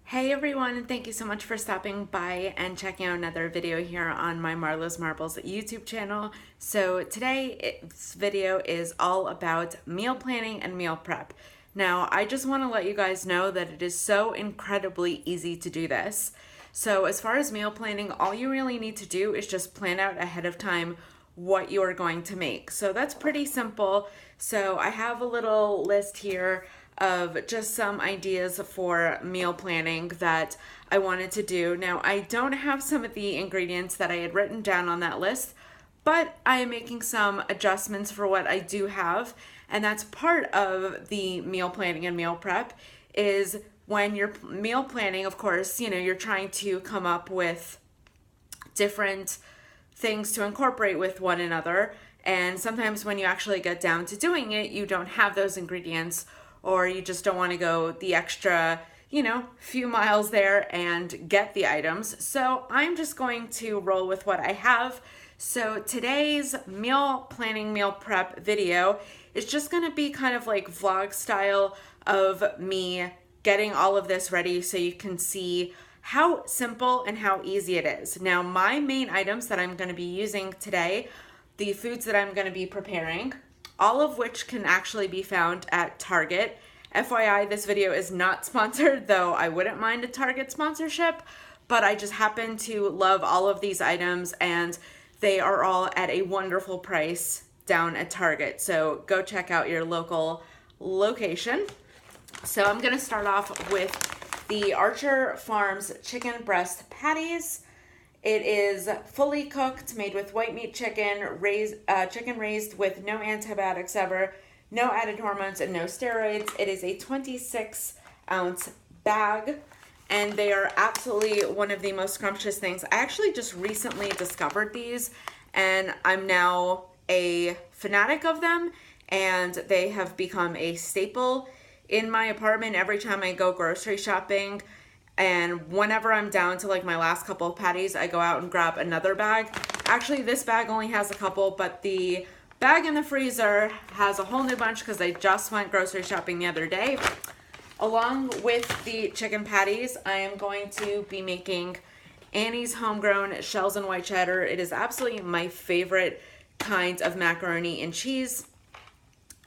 Hey everyone, and thank you so much for stopping by and checking out another video here on my Marlo's Marbles YouTube channel. So today's video is all about meal planning and meal prep. Now, I just want to let you guys know that it is so incredibly easy to do this. So as far as meal planning, all you really need to do is just plan out ahead of time what you are going to make. So that's pretty simple. So I have a little list here of just some ideas for meal planning that I wanted to do. Now, I don't have some of the ingredients that I had written down on that list, but I am making some adjustments for what I do have. And that's part of the meal planning and meal prep is when you're meal planning, of course, you're trying to come up with different things to incorporate with one another. And sometimes when you actually get down to doing it, you don't have those ingredients, or you just don't want to go the extra, few miles there and get the items. So I'm just going to roll with what I have. So today's meal planning, meal prep video is just going to be kind of like vlog style of me getting all of this ready so you can see how simple and how easy it is. Now, my main items that I'm going to be using today, the foods that I'm going to be preparing, all of which can actually be found at Target. FYI, this video is not sponsored, though I wouldn't mind a Target sponsorship, but I just happen to love all of these items and they are all at a wonderful price down at Target. So go check out your local location. So I'm going to start off with the Archer Farms chicken breast patties. It is fully cooked, made with white meat chicken, chicken raised with no antibiotics ever, no added hormones, and no steroids. It is a 26-ounce bag, and they are absolutely one of the most scrumptious things. I actually just recently discovered these, and I'm now a fanatic of them, and they have become a staple in my apartment every time I go grocery shopping. And whenever I'm down to like my last couple of patties, I go out and grab another bag. Actually, this bag only has a couple, but the bag in the freezer has a whole new bunch because I just went grocery shopping the other day. Along with the chicken patties, I am going to be making Annie's homegrown shells and white cheddar. It is absolutely my favorite kind of macaroni and cheese.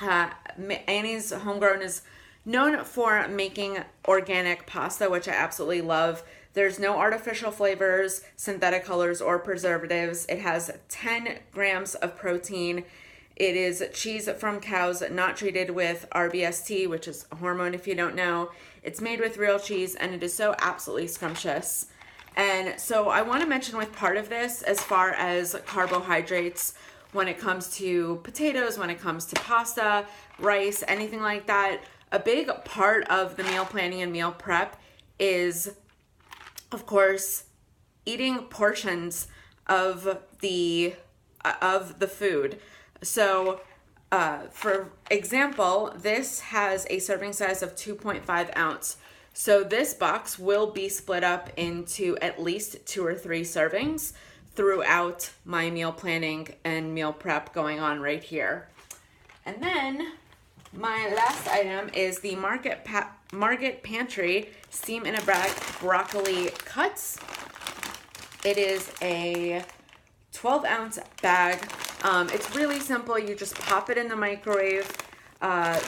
Annie's homegrown is known for making organic pasta, which I absolutely love. There's no artificial flavors, synthetic colors, or preservatives. It has 10 grams of protein. It is cheese from cows not treated with RBST, which is a hormone if you don't know. It's made with real cheese, and it is so absolutely scrumptious. And so I want to mention with part of this, as far as carbohydrates, when it comes to potatoes, when it comes to pasta, rice, anything like that, a big part of the meal planning and meal prep is, of course, eating portions of the food. So, for example, this has a serving size of 2.5 ounce. So this box will be split up into at least 2 or 3 servings throughout my meal planning and meal prep going on right here. And then my last item is the Market Pantry Steam in a Bag broccoli cuts. It is a 12-ounce bag. It's really simple. You just pop it in the microwave,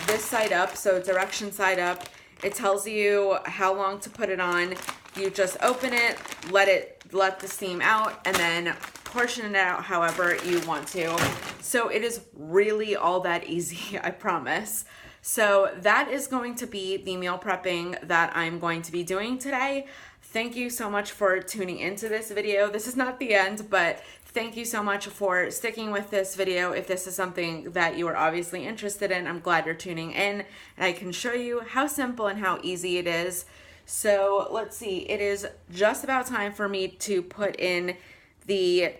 this side up, so direction side up. It tells you how long to put it on. You just open it, let the steam out, and then portion it out however you want to. So it is really all that easy, I promise. So that is going to be the meal prepping that I'm going to be doing today. Thank you so much for tuning into this video. This is not the end, but thank you so much for sticking with this video. If this is something that you are obviously interested in, I'm glad you're tuning in, and I can show you how simple and how easy it is. So let's see, it is just about time for me to put in the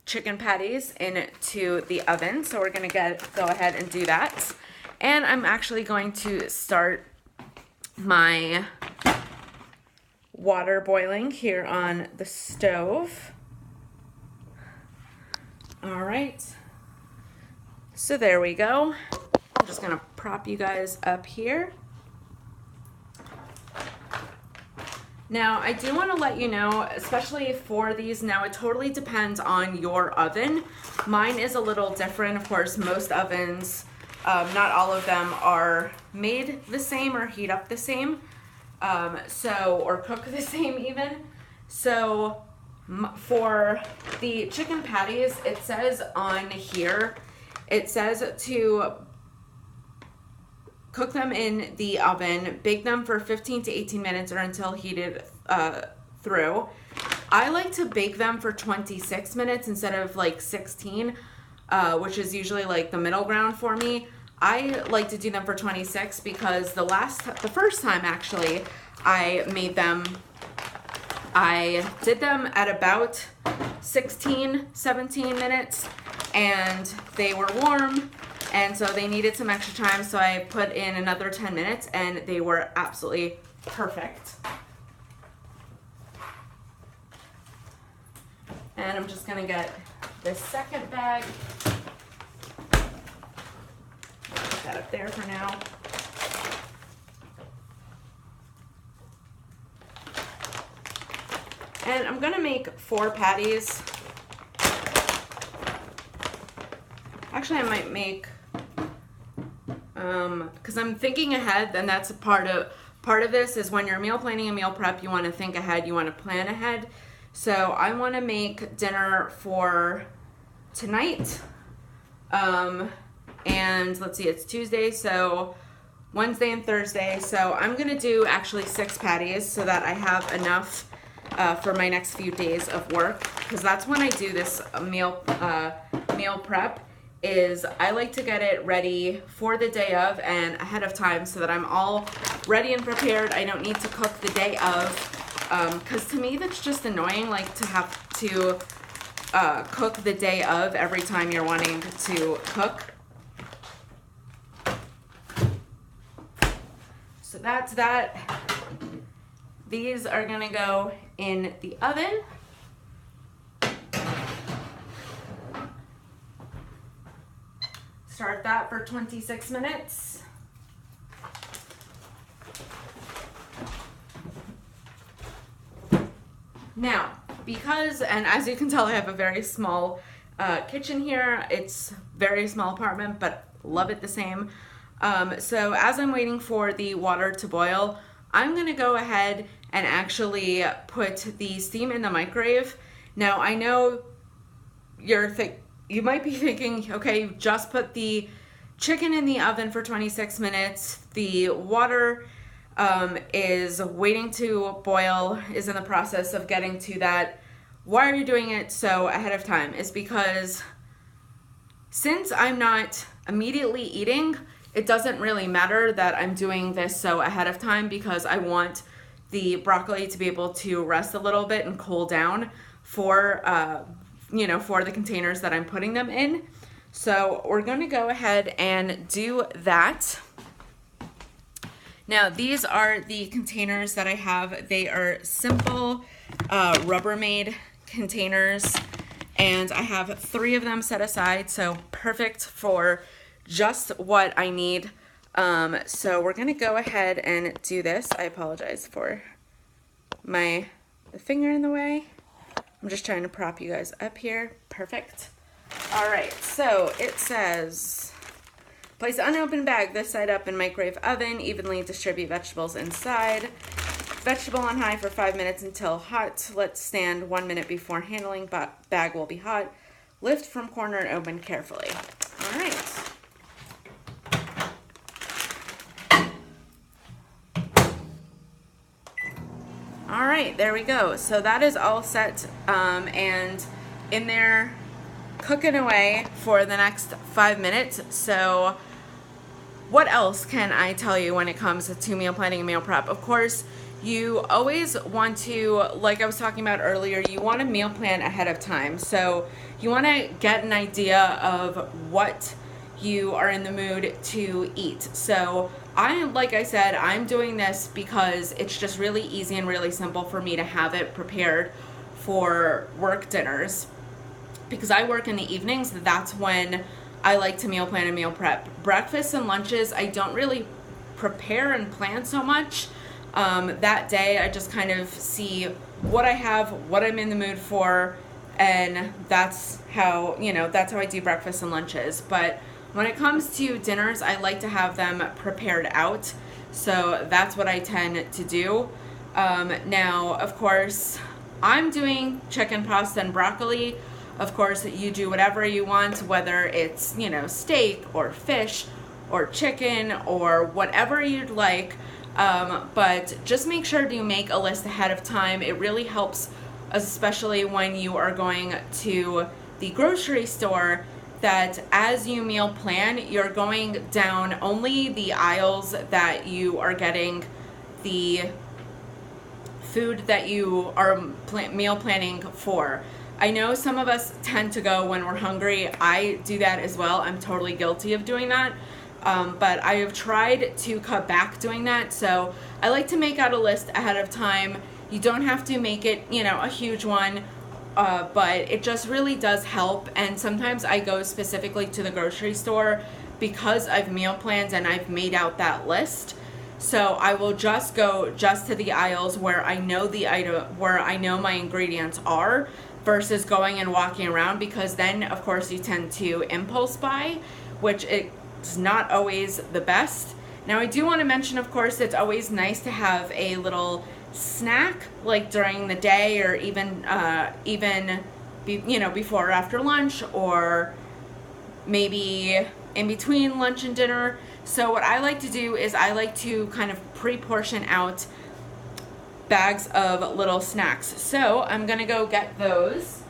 chicken patties into the oven. So we're gonna go ahead and do that. And I'm actually going to start my water boiling here on the stove. All right, so there we go. I'm just gonna prop you guys up here. Now, I do want to let you know, especially for these, now it totally depends on your oven. Mine is a little different. Of course, most ovens, not all of them are made the same or heat up the same, or cook the same even. So for the chicken patties, it says on here, it says to cook them in the oven, bake them for 15 to 18 minutes or until heated through. I like to bake them for 26 minutes instead of like 16, which is usually like the middle ground for me. I like to do them for 26 because the first time actually I made them, I did them at about 16, 17 minutes and they were warm. And so they needed some extra time, so I put in another 10 minutes and they were absolutely perfect. And I'm just gonna get this second bag. Put that up there for now. And I'm gonna make 4 patties. Actually, I might make, because I'm thinking ahead, and that's a part of this is when you're meal planning and meal prep, you want to think ahead, you want to plan ahead. So I want to make dinner for tonight, and let's see, it's Tuesday, so Wednesday and Thursday. So I'm gonna do actually 6 patties so that I have enough for my next few days of work, because that's when I do this meal prep. Is I like to get it ready for the day of and ahead of time so that I'm all ready and prepared. I don't need to cook the day of, because to me that's just annoying, like to have to cook the day of every time you're wanting to cook. So that's that. These are gonna go in the oven. Start that for 26 minutes. Now, because, and as you can tell, I have a very small kitchen here. It's very small apartment, but love it the same. So as I'm waiting for the water to boil, I'm gonna go ahead and actually put the steam in the microwave. Now, I know you might be thinking, okay, you just put the chicken in the oven for 26 minutes. The water is waiting to boil, is in the process of getting to that. Why are you doing it so ahead of time? It's because since I'm not immediately eating, it doesn't really matter that I'm doing this so ahead of time because I want the broccoli to be able to rest a little bit and cool down for the containers that I'm putting them in. So we're going to go ahead and do that. Now, these are the containers that I have. They are simple Rubbermaid containers, and I have 3 of them set aside, so perfect for just what I need. So we're going to go ahead and do this. I apologize for the finger in the way. I'm just trying to prop you guys up here. Perfect. All right, so it says, place unopened bag this side up in microwave oven. Evenly distribute vegetables inside. Vegetable on high for 5 minutes until hot. Let stand 1 minute before handling. Bag will be hot. Lift from corner and open carefully. All right. All right, there we go. So that is all set and in there cooking away for the next 5 minutes. So what else can I tell you when it comes to meal planning and meal prep? Of course, you always want to, like I was talking about earlier, you want to meal plan ahead of time. So you want to get an idea of what you are in the mood to eat. So like I said, I'm doing this because it's just really easy and really simple for me to have it prepared for work dinners. Because I work in the evenings, that's when I like to meal plan and meal prep. Breakfasts and lunches, I don't really prepare and plan so much. That day I just kind of see what I have, what I'm in the mood for, and that's how, that's how I do breakfast and lunches. But when it comes to dinners, I like to have them prepared out. So that's what I tend to do. Now, of course, I'm doing chicken pasta and broccoli. Of course, you do whatever you want, whether it's, steak or fish or chicken or whatever you'd like. But just make sure to make a list ahead of time. It really helps, especially when you are going to the grocery store, that as you meal plan, you're going down only the aisles that you are getting the food that you are meal planning for. I know some of us tend to go when we're hungry. I do that as well. I'm totally guilty of doing that. But I have tried to cut back doing that. So I like to make out a list ahead of time. You don't have to make it, a huge one, but it just really does help. And sometimes I go specifically to the grocery store because I've meal planned and I've made out that list. So I will just go to the aisles where I know where I know my ingredients are, versus going and walking around, because then of course you tend to impulse buy, which it's not always the best. Now I do want to mention, of course, it's always nice to have a little snack like during the day, or even before or after lunch, or maybe in between lunch and dinner. So what I like to do is I like to kind of pre-portion out bags of little snacks. So I'm gonna go get those.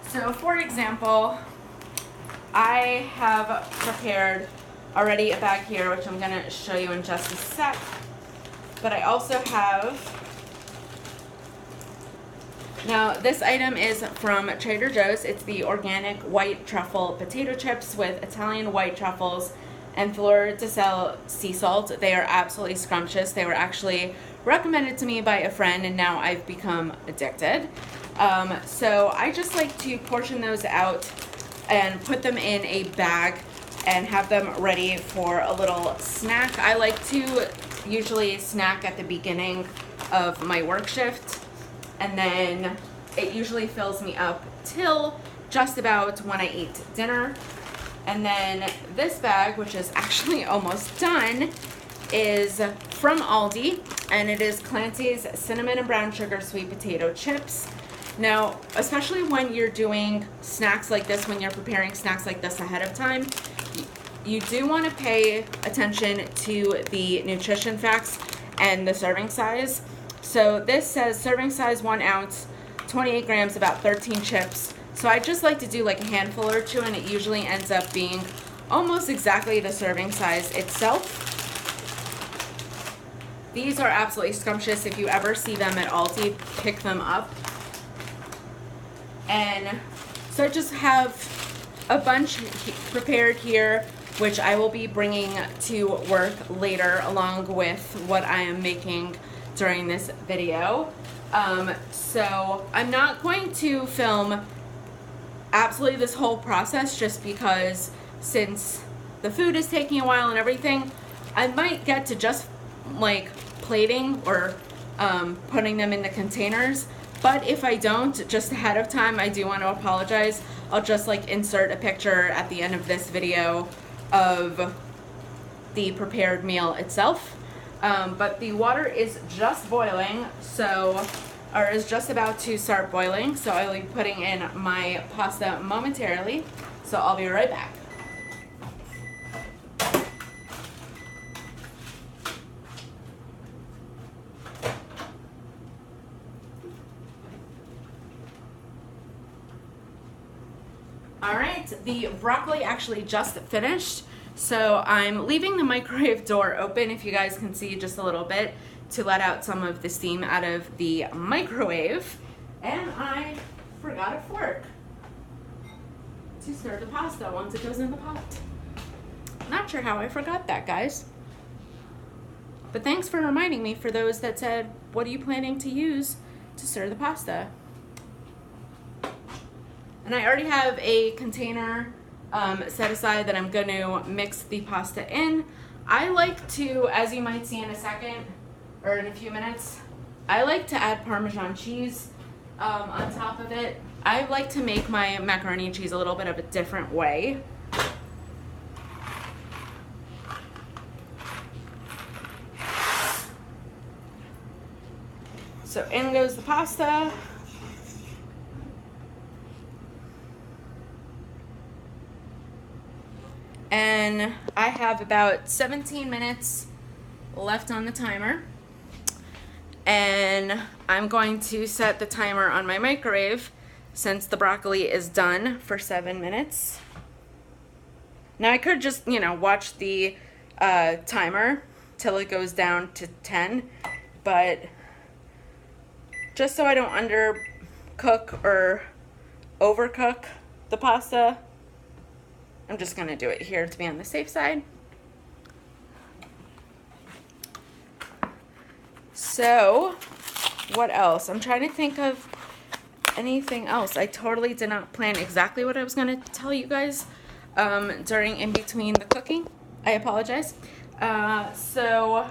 So for example, I have prepared already a bag here, which I'm gonna show you in just a sec. But I also have, now this item is from Trader Joe's. It's the organic white truffle potato chips with Italian white truffles and fleur de sel sea salt. They are absolutely scrumptious. They were actually recommended to me by a friend, and now I've become addicted. So I just like to portion those out and put them in a bag and have them ready for a little snack. I like to usually snack at the beginning of my work shift, and then it usually fills me up till just about when I eat dinner. And then this bag, which is actually almost done, is from Aldi, and it is Clancy's cinnamon and brown sugar sweet potato chips. Now, especially when you're doing snacks like this, when you're preparing snacks like this ahead of time, you do want to pay attention to the nutrition facts and the serving size. So this says serving size 1 ounce, 28 grams, about 13 chips. So I just like to do like a handful or two, and it usually ends up being almost exactly the serving size itself. These are absolutely scrumptious. If you ever see them at Aldi, pick them up. And so I just have a bunch prepared here, which I will be bringing to work later along with what I am making during this video. So I'm not going to film absolutely this whole process, just because since the food is taking a while and everything, I might get to just like plating or putting them in the containers. But if I don't, just ahead of time, I do want to apologize. I'll just like insert a picture at the end of this video of the prepared meal itself. But the water is just boiling, or is just about to start boiling. So I will be putting in my pasta momentarily. So I'll be right back. All right, the broccoli actually just finished, so I'm leaving the microwave door open, if you guys can see, just a little bit, to let out some of the steam out of the microwave. And I forgot a fork to stir the pasta once it goes in the pot. Not sure how I forgot that, guys. But thanks for reminding me, for those that said, what are you planning to use to stir the pasta? And I already have a container set aside that I'm going to mix the pasta in. I like to, as you might see in a second, or in a few minutes, I like to add Parmesan cheese on top of it. I like to make my macaroni and cheese a little bit of a different way. So in goes the pasta. And I have about 17 minutes left on the timer. And I'm going to set the timer on my microwave since the broccoli is done for 7 minutes. Now I could just, watch the timer till it goes down to 10, but just so I don't undercook or overcook the pasta, I'm just gonna do it here to be on the safe side. So, what else? I'm trying to think of anything else. I totally did not plan exactly what I was gonna tell you guys during in between the cooking. I apologize. So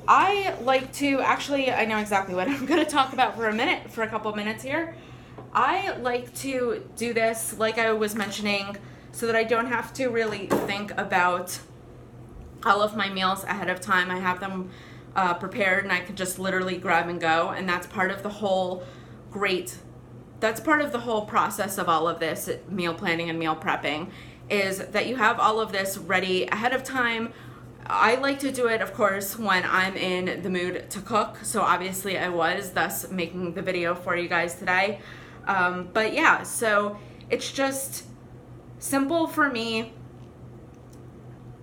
I like to, actually, I know exactly what I'm gonna talk about for a couple of minutes here. I like to do this, like I was mentioning, so that I don't have to really think about all of my meals ahead of time. I have them prepared and I can just literally grab and go. And that's part of the whole process of all of this meal planning and meal prepping, is that you have all of this ready ahead of time. I like to do it, of course, when I'm in the mood to cook. So obviously I was, thus making the video for you guys today. But yeah, so it's just simple for me.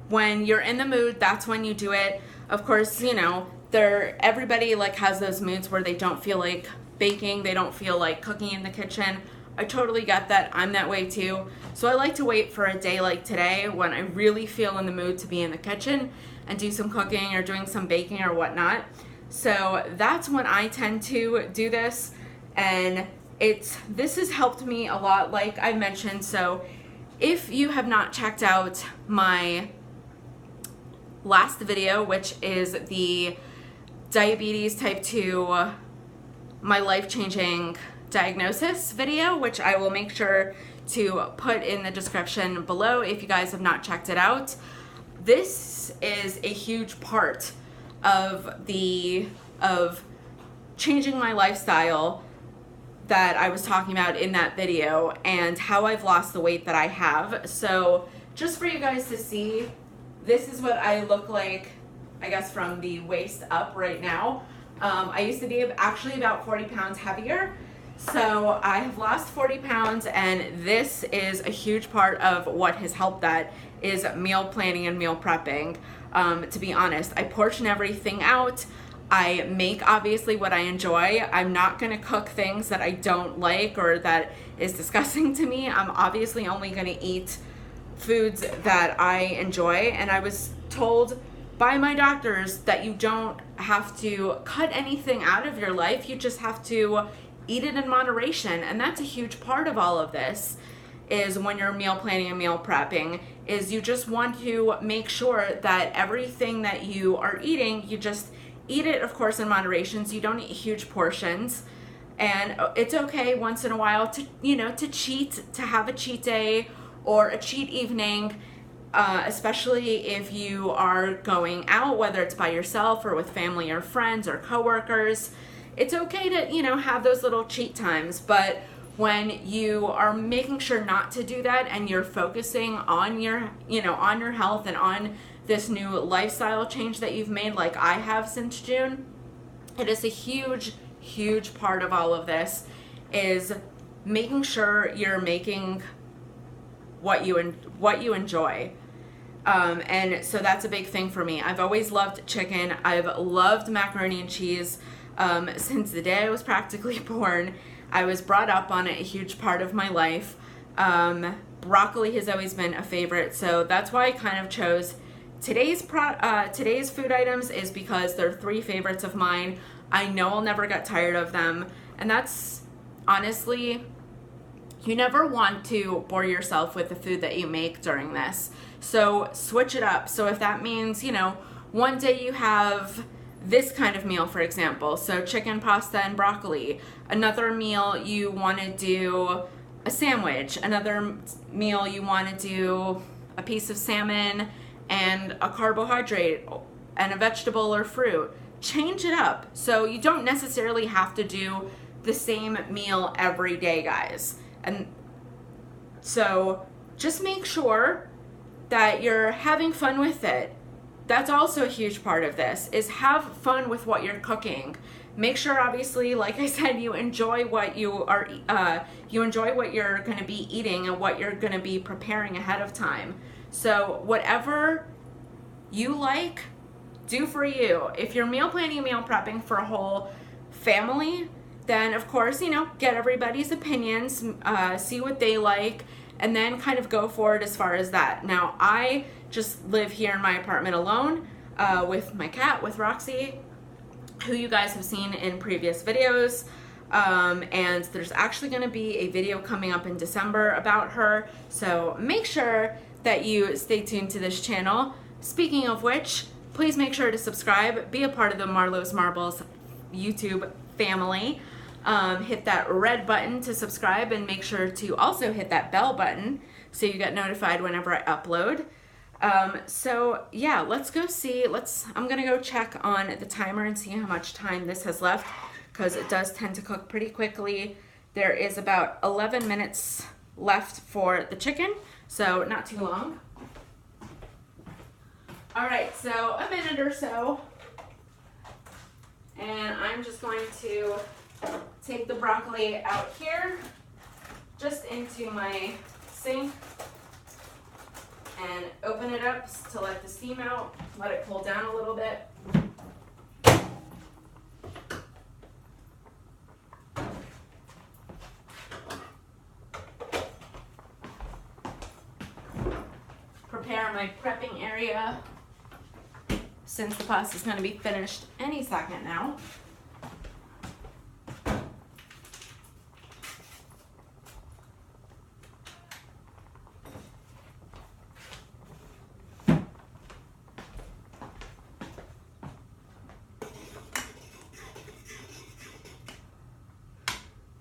When you're in the mood, that's when you do it. Of course, everybody has those moods where they don't feel like baking, they don't feel like cooking in the kitchen. I totally get that. I'm that way too. So I like to wait for a day like today when I really feel in the mood to be in the kitchen and do some cooking or doing some baking or whatnot. So that's when I tend to do this, and this has helped me a lot, like I mentioned. So if you have not checked out my last video, which is the diabetes type 2, my life-changing diagnosis video, which I will make sure to put in the description below if you guys have not checked it out. This is a huge part of changing my lifestyle that I was talking about in that video, and how I've lost the weight that I have. So just for you guys to see, this is what I look like, I guess, from the waist up right now. I used to be actually about 40 pounds heavier. So I have lost 40 pounds, and this is a huge part of what has helped that is meal planning and meal prepping. To be honest, I portion everything out. I make obviously what I enjoy. I'm not gonna cook things that I don't like or that is disgusting to me. I'm obviously only gonna eat foods that I enjoy, and I was told by my doctors that you don't have to cut anything out of your life, you just have to eat it in moderation. And that's a huge part of all of this, is when you're meal planning and meal prepping, is you just want to make sure that everything that you are eating, you just eat it, of course, in moderation, so you don't eat huge portions. And it's okay once in a while to, to cheat, to have a cheat day or a cheat evening, especially if you are going out, whether it's by yourself or with family or friends or coworkers. It's okay to, have those little cheat times, but when you are making sure not to do that and you're focusing on your, on your health and on this new lifestyle change that you've made, like I have since June, it is a huge, huge part of all of this, is making sure you're making what you enjoy. And so that's a big thing for me. I've always loved chicken. I've loved macaroni and cheese since the day I was practically born. I was brought up on it, a huge part of my life. Broccoli has always been a favorite, so that's why I kind of chose today's food items, is because they're 3 favorites of mine. I know I'll never get tired of them, and that's honestly You never want to bore yourself with the food that you make during this. So switch it up. So if that means, you know, one day you have this kind of meal, for example, so chicken, pasta, and broccoli. Another meal you want to do a sandwich. Another meal you want to do a piece of salmon and a carbohydrate and a vegetable or fruit. Change it up. So you don't necessarily have to do the same meal every day, guys. And so just make sure that you're having fun with it. That's also a huge part of this, is have fun with what you're cooking. Make sure, obviously, like I said, you enjoy what you are, you enjoy what you're going to be eating and what you're going to be preparing ahead of time. So whatever you like, do for you. If you're meal planning and meal prepping for a whole family, then of course, you know, get everybody's opinions, see what they like, and then kind of go for it as far as that. Now, I just live here in my apartment alone with my cat, with Roxy, who you guys have seen in previous videos. And there's actually going to be a video coming up in December about her. So make sure that you stay tuned to this channel. Speaking of which, please make sure to subscribe, be a part of the Marlo's Marbles YouTube family. Hit that red button to subscribe, and make sure to also hit that bell button so you get notified whenever I upload. So yeah, let's go see. I'm gonna go check on the timer and see how much time this has left, because it does tend to cook pretty quickly. There is about 11 minutes left for the chicken, so not too long. All right, so a minute or so, and I'm just going to take the broccoli out here, just into my sink, and open it up to let the steam out, let it cool down a little bit. Prepare my prepping area, since the pasta is going to be finished any second now.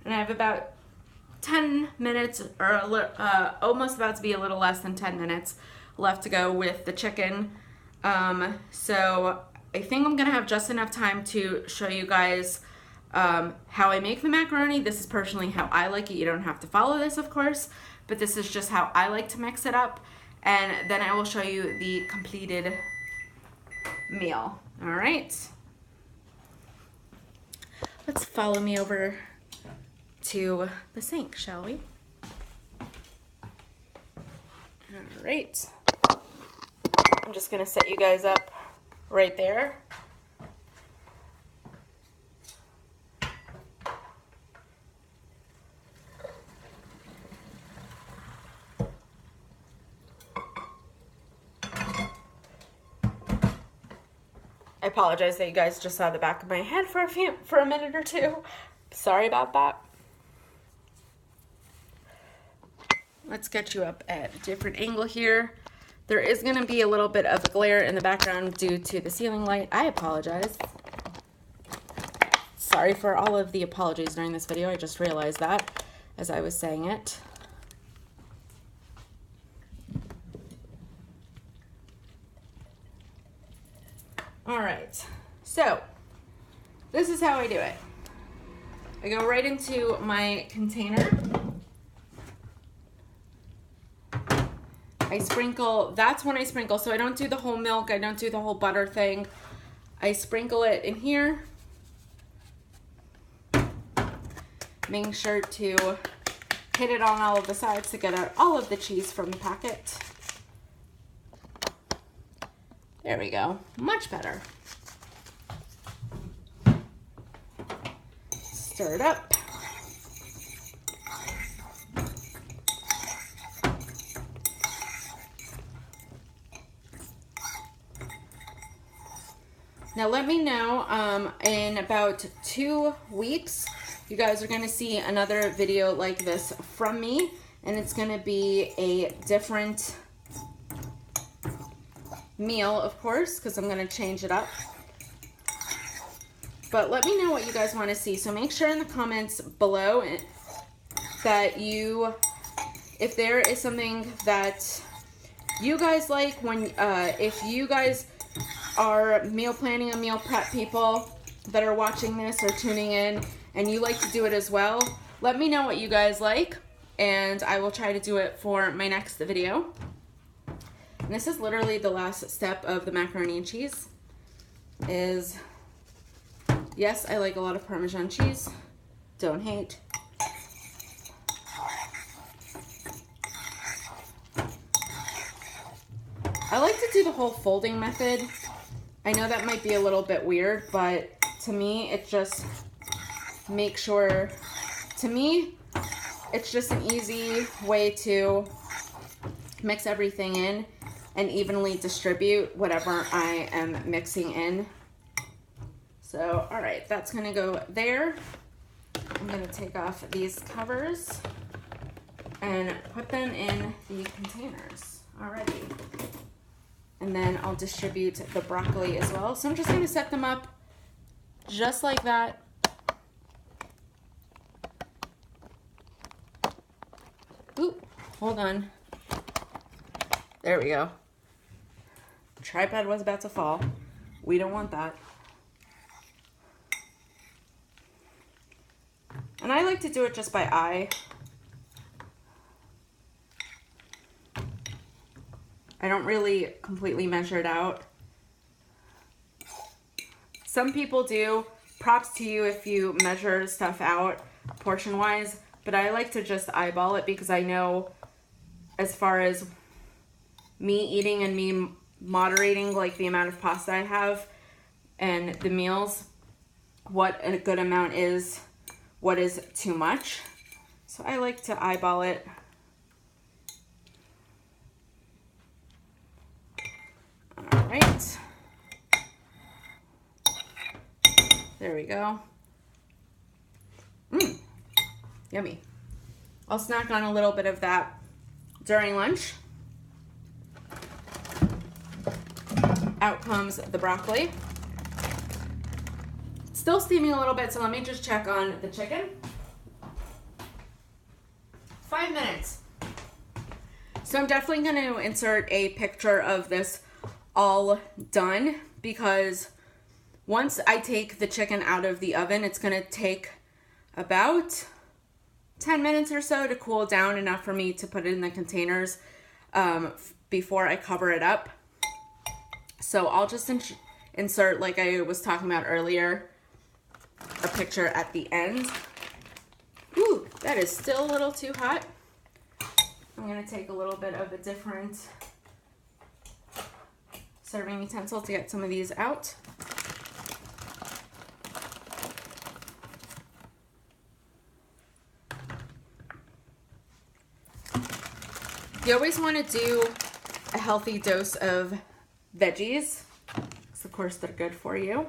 And I have about 10 minutes, or almost about to be a little less than 10 minutes left to go with the chicken. So I think I'm gonna have just enough time to show you guys how I make the macaroni. This is personally how I like it. You don't have to follow this, of course, but this is just how I like to mix it up. And then I will show you the completed meal. All right. Let's follow me over to the sink, shall we? All right. I'm just gonna set you guys up right there. I apologize that you guys just saw the back of my head for a minute or two. Sorry about that. Let's get you up at a different angle here. There is going to be a little bit of glare in the background due to the ceiling light. I apologize. Sorry for all of the apologies during this video. I just realized that as I was saying it. All right, so this is how I do it. I go right into my container. I sprinkle, that's when I sprinkle, so I don't do the whole milk, I don't do the whole butter thing. I sprinkle it in here, making sure to hit it on all of the sides to get out all of the cheese from the packet. There we go, much better. Stir it up. Now let me know in about 2 weeks you guys are gonna see another video like this from me, and it's gonna be a different meal, of course, because I'm gonna change it up. But let me know what you guys want to see. So make sure in the comments below that if there is something that you guys like, when if you guys are meal planning and meal prep people that are watching this or tuning in and you like to do it as well, let me know what you guys like and I will try to do it for my next video. And this is literally the last step of the macaroni and cheese. Yes, I like a lot of Parmesan cheese. Don't hate. I like to do the whole folding method. I know that might be a little bit weird, but to me, it just makes sure, to me, it's just an easy way to mix everything in and evenly distribute whatever I am mixing in. So, all right, that's gonna go there. I'm gonna take off these covers and put them in the containers already. And then I'll distribute the broccoli as well. So I'm just gonna set them up just like that. Ooh, hold on. There we go. The tripod was about to fall. We don't want that. And I like to do it just by eye. I don't really completely measure it out. Some people do. Props to you if you measure stuff out portion-wise, but I like to just eyeball it because I know, as far as me eating and me moderating like the amount of pasta I have and the meals, what a good amount is, what is too much. So I like to eyeball it. All right. There we go. Yummy. I'll snack on a little bit of that during lunch. Out comes the broccoli. Still steaming a little bit, so let me just check on the chicken. 5 minutes. So I'm definitely going to insert a picture of this all done, because once I take the chicken out of the oven, it's going to take about 10 minutes or so to cool down enough for me to put it in the containers before I cover it up. So I'll just insert, like I was talking about earlier, a picture at the end. Ooh, that is still a little too hot. I'm gonna take a little bit of a different serving utensil to get some of these out. You always want to do a healthy dose of veggies, because of course they're good for you.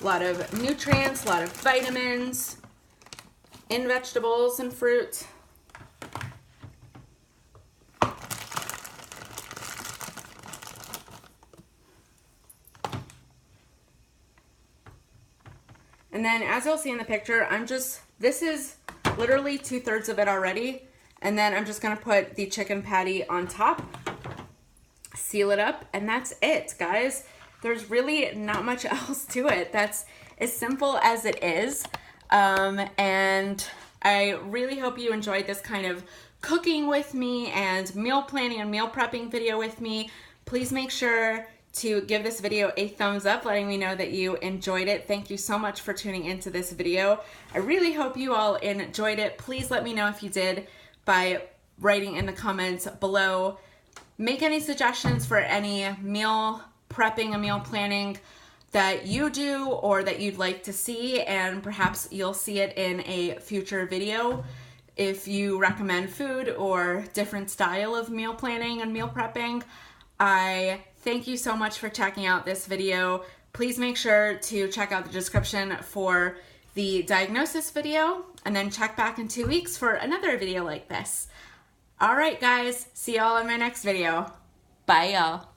A lot of nutrients, a lot of vitamins in vegetables and fruit. And then as you'll see in the picture, this is literally 2/3 of it already. And then I'm just gonna put the chicken patty on top, seal it up, and that's it, guys. There's really not much else to it. That's as simple as it is. And I really hope you enjoyed this kind of cooking with me and meal planning and meal prepping video with me. Please make sure to give this video a thumbs up, letting me know that you enjoyed it. Thank you so much for tuning into this video. I really hope you all enjoyed it. Please let me know if you did by writing in the comments below. Make any suggestions for any meal prepping and meal planning that you do or that you'd like to see, and perhaps you'll see it in a future video. If you recommend food or different style of meal planning and meal prepping, I thank you so much for checking out this video. please make sure to check out the description for the diagnosis video, and then check back in 2 weeks for another video like this. All right, guys, see y'all in my next video. Bye, y'all.